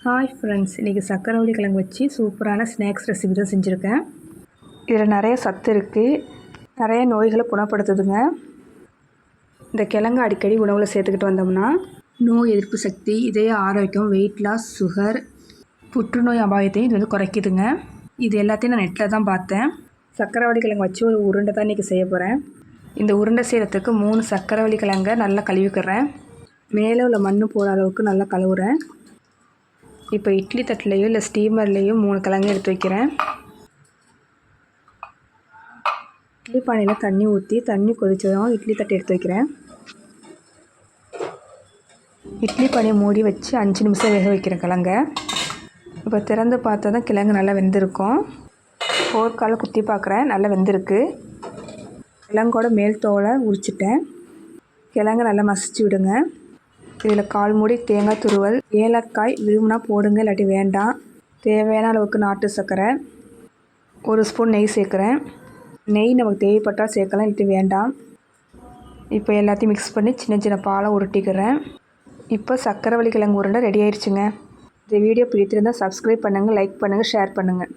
Hi friends, இன்றைக்கி சக்கரவள்ளி கிழங்கு வச்சு சூப்பரான ஸ்நாக்ஸ் ரெசிபி தான் செஞ்சுருக்கேன். இதில் நிறைய சத்து இருக்குது, நிறைய நோய்களை குணப்படுத்துதுங்க. இந்த கிழங்கு அடிக்கடி உணவில் சேர்த்துக்கிட்டு வந்தோம்னா நோய் எதிர்ப்பு சக்தி, இதய ஆரோக்கியம், வெயிட் லாஸ், சுகர், புற்றுநோய் அபாயத்தையும் இது குறைக்குதுங்க. இது எல்லாத்தையும் நான் நெட்டில் தான் பார்த்தேன். சக்கரவள்ளி கிழங்கு வச்சு ஒரு உருண்டை தான் இன்றைக்கி செய்ய போகிறேன். இந்த உருண்டை செய்கிறதுக்கு 3 சக்கரவள்ளி கிழங்கை நல்லா கழுவிக்கிறேன். மேலே உள்ள மண் போகிற அளவுக்கு நல்லா கழுவுறேன். இப்போ இட்லி தட்டிலையோ இல்லை ஸ்டீமர்லேயோ 3 கிழங்கு எடுத்து வைக்கிறேன். இட்லி பானையில் தண்ணி ஊற்றி தண்ணி கொதிச்சதும் இட்லி தட்டு எடுத்து வைக்கிறேன். இட்லி பானையை மூடி வச்சு 5 நிமிஷம் வேக வைக்கிறேன் கிழங்க. இப்போ திறந்து பார்த்தா தான் கிழங்கு நல்லா வெந்திருக்கும். போர்க்கால குத்தி பார்க்குறேன், நல்லா வெந்திருக்கு. கிழங்கோட மேல் தோலை உரிச்சிட்டேன். கிழங்கு நல்லா மசிச்சு விடுங்க. இதில் 1/4 மூடி தேங்காய் துருவல், ஏலக்காய் விரும்பினா போடுங்க, இல்லாட்டி வேண்டாம். தேவையான அளவுக்கு நாட்டு சர்க்கரை, 1 ஸ்பூன் நெய் சேர்க்குறேன். நெய் நமக்கு தேவைப்பட்டால் சேர்க்கலாம், இல்லாட்டி வேண்டாம். இப்போ எல்லாத்தையும் மிக்ஸ் பண்ணி சின்ன சின்ன பாலை உருட்டிக்கிறேன். இப்போ சக்கரவள்ளி கிழங்கு உருண்டை ரெடி ஆயிடுச்சுங்க. இந்த வீடியோ பிடித்திருந்தால் சப்ஸ்கிரைப் பண்ணுங்கள், லைக் பண்ணுங்கள், ஷேர் பண்ணுங்கள்.